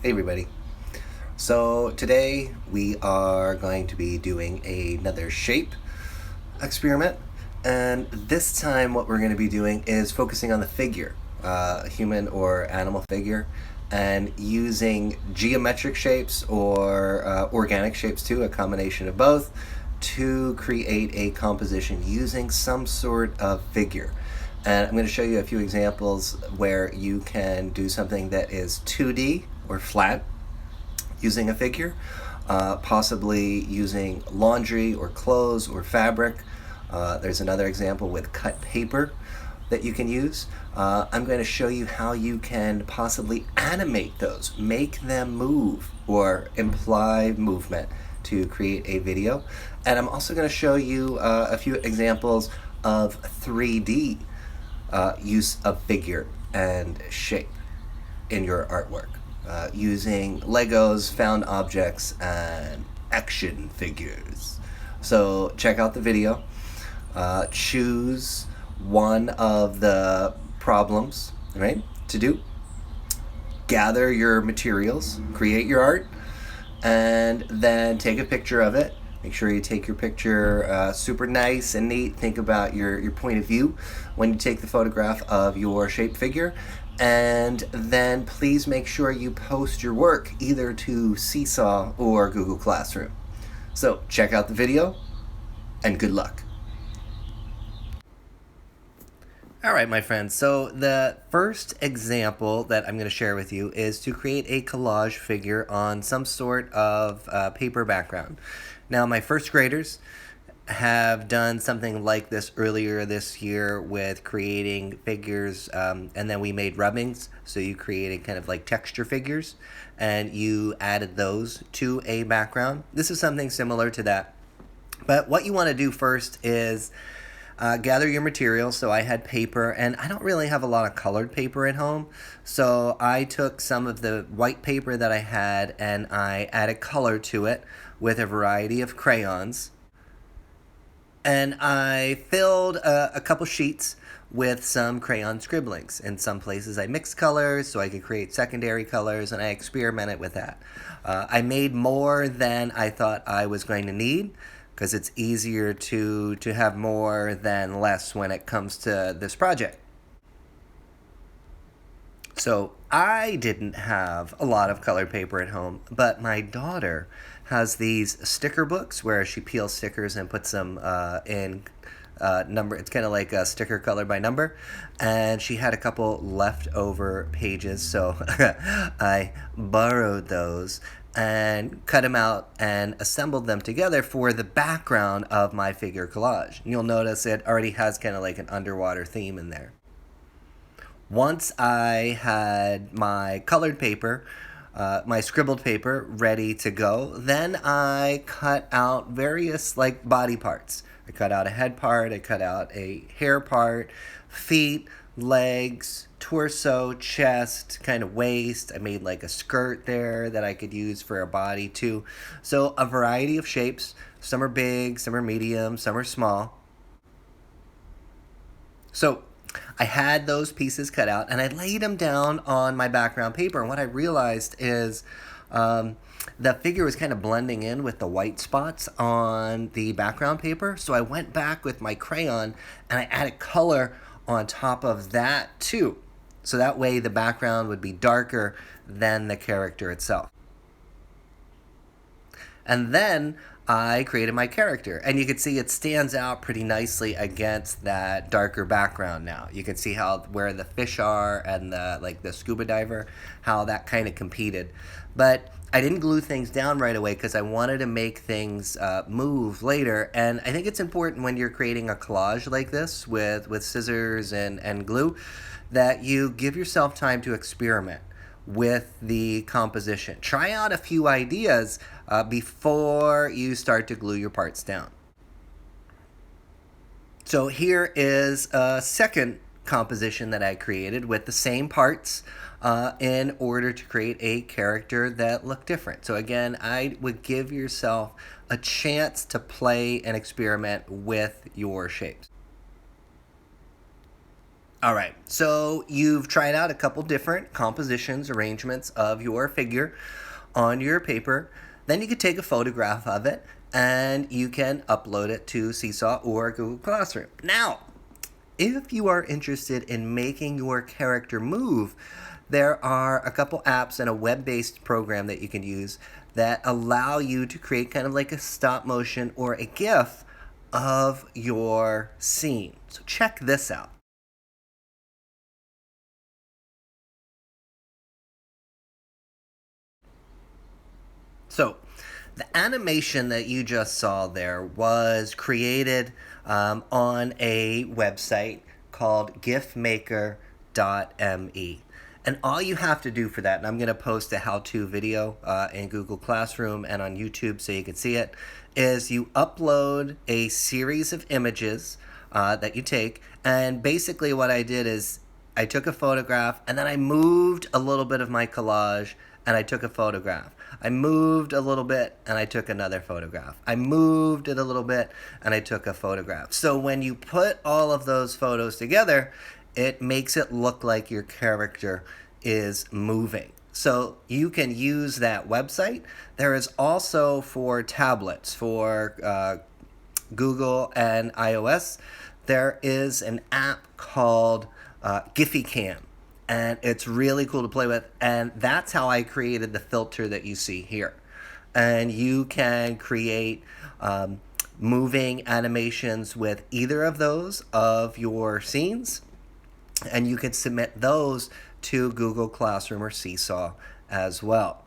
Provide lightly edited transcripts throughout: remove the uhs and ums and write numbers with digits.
Hey everybody. So today we are going to be doing another shape experiment, and this time what we're going to be doing is focusing on the figure, human or animal figure, and using geometric shapes or organic shapes too, a combination of both, to create a composition using some sort of figure. And I'm going to show you a few examples where you can do something that is 2D or flat using a figure, possibly using laundry or clothes or fabric. There's another example with cut paper that you can use. I'm going to show you how you can possibly animate those, make them move or imply movement to create a video. And I'm also going to show you a few examples of 3D use of figure and shape in your artwork, using Legos, found objects, and action figures. So check out the video, choose one of the problems, right, to do, gather your materials, create your art, and then take a picture of it. Make sure you take your picture super nice and neat. Think about your point of view when you take the photograph of your shape figure. And then please make sure you post your work either to Seesaw or Google Classroom. So check out the video and good luck. All right, my friends. So the first example that I'm going to share with you is to create a collage figure on some sort of paper background. Now, my first graders have done something like this earlier this year with creating figures, and then we made rubbings. So you created kind of like texture figures, and you added those to a background. This is something similar to that. But what you want to do first is gather your materials. So I had paper, and I don't really have a lot of colored paper at home. So I took some of the white paper that I had and I added color to it with a variety of crayons. And I filled a couple sheets with some crayon scribblings. In some places I mixed colors so I could create secondary colors, and I experimented with that. I made more than I thought I was going to need, because it's easier to have more than less when it comes to this project. So I didn't have a lot of colored paper at home, but my daughter has these sticker books where she peels stickers and puts them in number. It's kind of like a sticker color by number, and she had a couple leftover pages, so I borrowed those and cut them out and assembled them together for the background of my figure collage. And you'll notice it already has kind of like an underwater theme in there. Once I had my colored paper, my scribbled paper ready to go, then I cut out various like body parts. I cut out a head part, I cut out a hair part, feet, legs, torso, chest, kind of waist. I made like a skirt there that I could use for a body too. So a variety of shapes. Some are big, some are medium, some are small. So I had those pieces cut out and I laid them down on my background paper. And what I realized is the figure was kind of blending in with the white spots on the background paper. So I went back with my crayon and I added color on top of that too. So that way the background would be darker than the character itself. And then I created my character, and you can see it stands out pretty nicely against that darker background now. You can see how where the fish are and the scuba diver, how that kind of competed. But I didn't glue things down right away because I wanted to make things move later. And I think it's important when you're creating a collage like this with scissors and glue that you give yourself time to experiment with the composition. Try out a few ideas before you start to glue your parts down. So here is a second composition that I created with the same parts in order to create a character that looked different. So again, I would give yourself a chance to play and experiment with your shapes. All right, so you've tried out a couple different compositions, arrangements of your figure on your paper. Then you could take a photograph of it and you can upload it to Seesaw or Google Classroom. Now, if you are interested in making your character move, there are a couple apps and a web-based program that you can use that allow you to create kind of like a stop motion or a GIF of your scene. So check this out. So, the animation that you just saw there was created on a website called gifmaker.me. And all you have to do for that, and I'm going to post a how-to video in Google Classroom and on YouTube so you can see it, is you upload a series of images that you take. And basically what I did is I took a photograph and then I moved a little bit of my collage and I took a photograph. I moved a little bit and I took another photograph. I moved it a little bit and I took a photograph. So when you put all of those photos together, it makes it look like your character is moving. So you can use that website. There is also for tablets, for Google and iOS, there is an app called GiphyCam. And it's really cool to play with. And that's how I created the filter that you see here. And you can create moving animations with either of those of your scenes. And you can submit those to Google Classroom or Seesaw as well.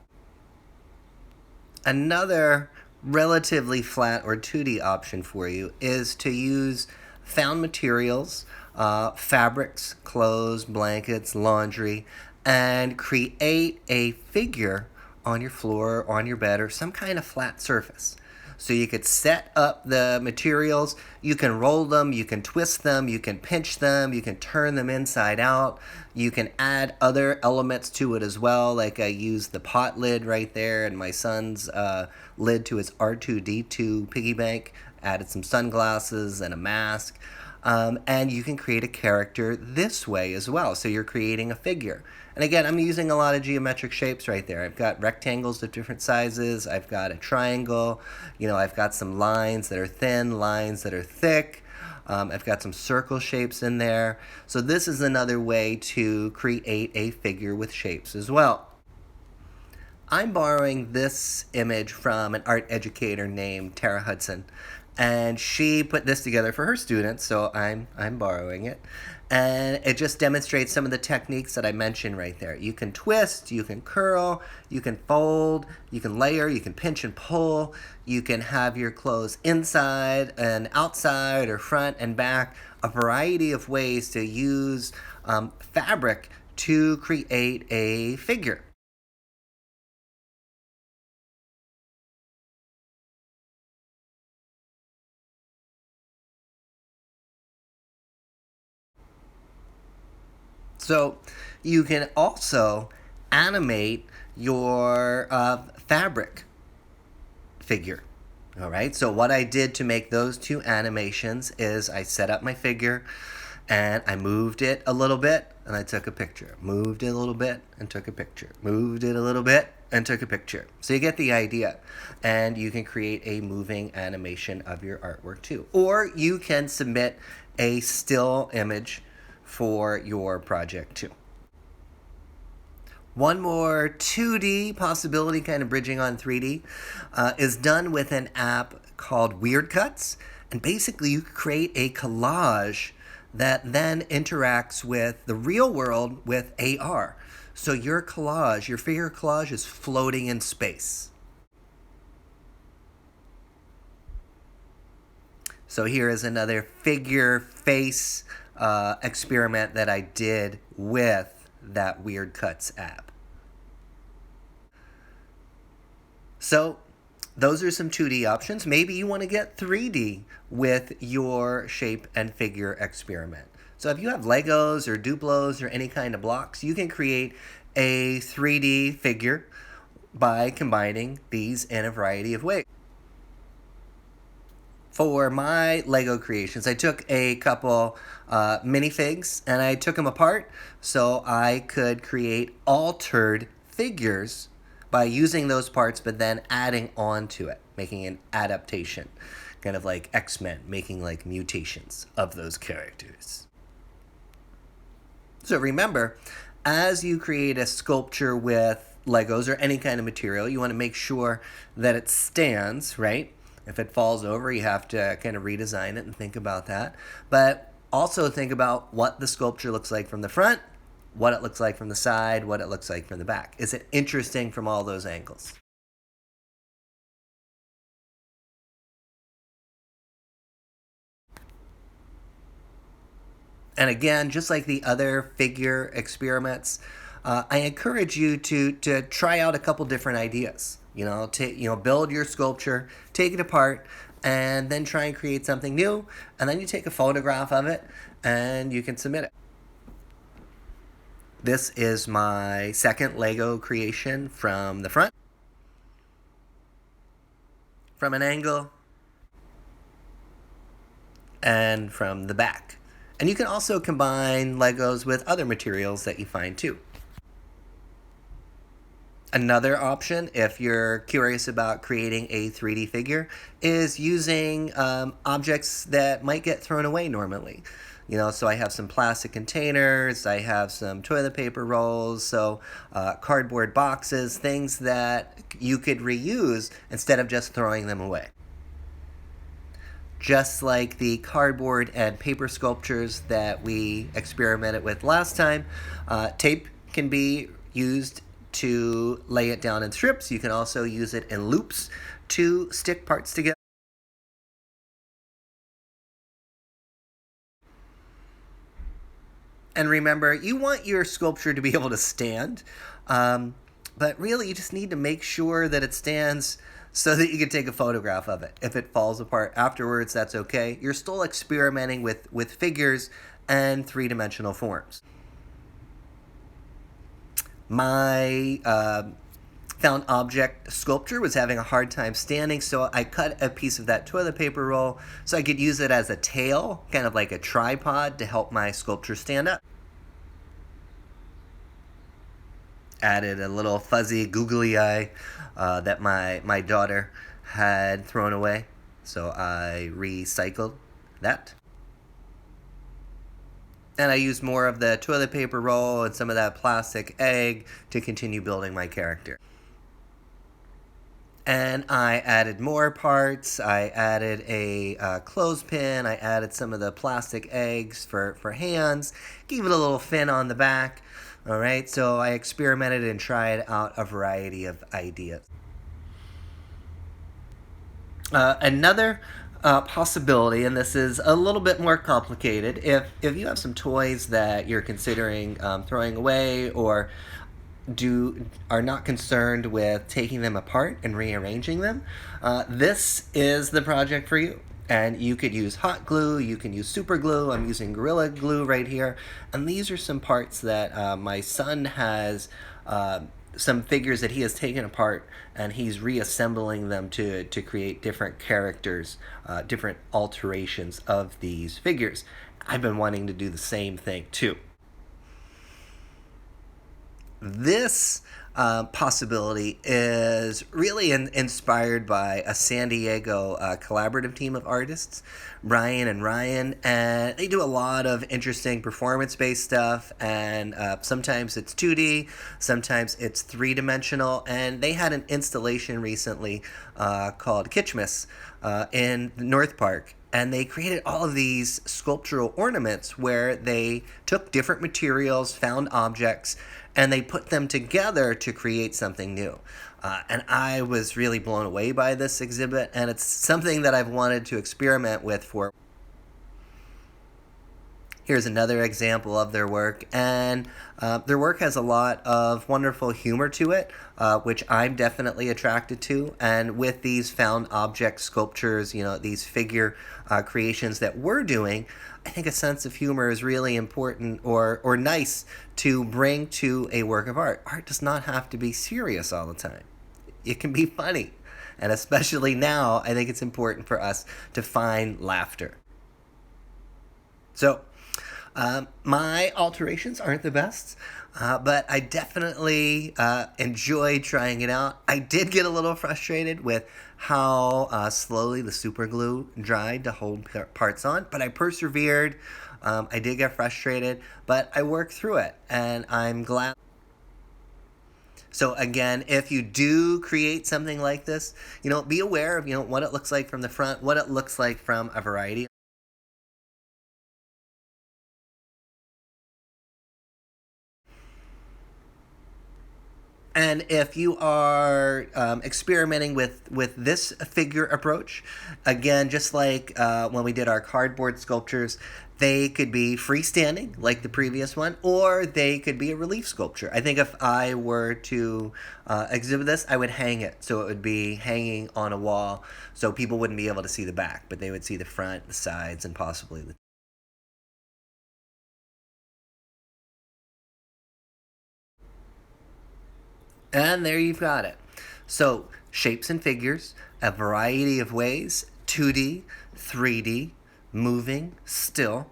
Another relatively flat or 2D option for you is to use found materials, fabrics, clothes, blankets, laundry, and create a figure on your floor, on your bed, or some kind of flat surface. So you could set up the materials, you can roll them, you can twist them, you can pinch them, you can turn them inside out, you can add other elements to it as well, like I used the pot lid right there and my son's lid to his R2-D2 piggy bank, added some sunglasses and a mask. And you can create a character this way as well. So you're creating a figure. And again, I'm using a lot of geometric shapes right there. I've got rectangles of different sizes. I've got a triangle. I've got some lines that are thin, lines that are thick. I've got some circle shapes in there. So this is another way to create a figure with shapes as well. I'm borrowing this image from an art educator named Tara Hudson. And she put this together for her students, so I'm borrowing it. And it just demonstrates some of the techniques that I mentioned right there. You can twist, you can curl, you can fold, you can layer, you can pinch and pull, you can have your clothes inside and outside or front and back, a variety of ways to use fabric to create a figure. So you can also animate your fabric figure. All right, so what I did to make those two animations is I set up my figure and I moved it a little bit and I took a picture. Moved it a little bit and took a picture. Moved it a little bit and took a picture. So you get the idea. And you can create a moving animation of your artwork too. Or you can submit a still image for your project too. One more 2D possibility, kind of bridging on 3D, is done with an app called Weird Cuts. And basically you create a collage that then interacts with the real world with AR. So your collage, your figure collage is floating in space. So here is another figure face experiment that I did with that Weird Cuts app. So those are some 2D options. Maybe you want to get 3D with your shape and figure experiment. So if you have Legos or Duplos or any kind of blocks, you can create a 3D figure by combining these in a variety of ways. For my Lego creations, I took a couple minifigs and I took them apart so I could create altered figures by using those parts but then adding on to it, making an adaptation. Kind of like X-Men, making like mutations of those characters. So remember, as you create a sculpture with Legos or any kind of material, you want to make sure that it stands, right? If it falls over, you have to kind of redesign it and think about that. But also think about what the sculpture looks like from the front, what it looks like from the side, what it looks like from the back. Is it interesting from all those angles? And again, just like the other figure experiments, I encourage you to try out a couple different ideas. Build your sculpture, take it apart, and then try and create something new. And then you take a photograph of it, and you can submit it. This is my second Lego creation from the front, from an angle, and from the back. And you can also combine Legos with other materials that you find too. Another option, if you're curious about creating a 3D figure, is using objects that might get thrown away normally. So I have some plastic containers, I have some toilet paper rolls, so cardboard boxes, things that you could reuse instead of just throwing them away. Just like the cardboard and paper sculptures that we experimented with last time, tape can be used to lay it down in strips. You can also use it in loops to stick parts together. And remember, you want your sculpture to be able to stand, but really you just need to make sure that it stands so that you can take a photograph of it. If it falls apart afterwards, that's okay. You're still experimenting with figures and three-dimensional forms. My found object sculpture was having a hard time standing, so I cut a piece of that toilet paper roll so I could use it as a tail, kind of like a tripod, to help my sculpture stand up. Added a little fuzzy googly eye that my daughter had thrown away, so I recycled that. And I used more of the toilet paper roll and some of that plastic egg to continue building my character. And I added more parts. I added a clothespin. I added some of the plastic eggs for hands. Gave it a little fin on the back. All right, so I experimented and tried out a variety of ideas. Another possibility, and this is a little bit more complicated, if you have some toys that you're considering throwing away or are not concerned with taking them apart and rearranging them, this is the project for you. And you could use hot glue, you can use super glue. I'm using Gorilla Glue right here. And these are some parts that my son has, some figures that he has taken apart, and he's reassembling them to create different characters, different alterations of these figures. I've been wanting to do the same thing too. This possibility is really inspired by a San Diego collaborative team of artists, Brian and Ryan, and they do a lot of interesting performance-based stuff, and sometimes it's 2D, sometimes it's three-dimensional, and they had an installation recently called Kitschmas in North Park. And they created all of these sculptural ornaments where they took different materials, found objects, and they put them together to create something new. And I was really blown away by this exhibit, and it's something that I've wanted to experiment with for. Here's another example of their work, and their work has a lot of wonderful humor to it, which I'm definitely attracted to. And with these found object sculptures, these figure creations that we're doing, I think a sense of humor is really important or nice to bring to a work of art. Art does not have to be serious all the time. It can be funny. And especially now, I think it's important for us to find laughter. So, my alterations aren't the best, but I definitely enjoyed trying it out. I did get a little frustrated with how slowly the super glue dried to hold parts on, but I persevered. I did get frustrated, but I worked through it, and I'm glad. So again, if you do create something like this, be aware of, what it looks like from the front, what it looks like from a variety. And if you are experimenting with this figure approach, again, just like when we did our cardboard sculptures, they could be freestanding like the previous one, or they could be a relief sculpture. I think if I were to exhibit this, I would hang it. So it would be hanging on a wall, so people wouldn't be able to see the back, but they would see the front, the sides, and possibly the... And there you've got it. So, shapes and figures, a variety of ways, 2D, 3D, moving, still,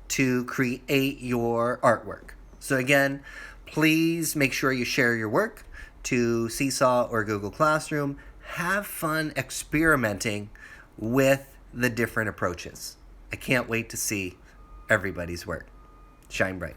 to create your artwork. So again, please make sure you share your work to Seesaw or Google Classroom. Have fun experimenting with the different approaches. I can't wait to see everybody's work. Shine bright.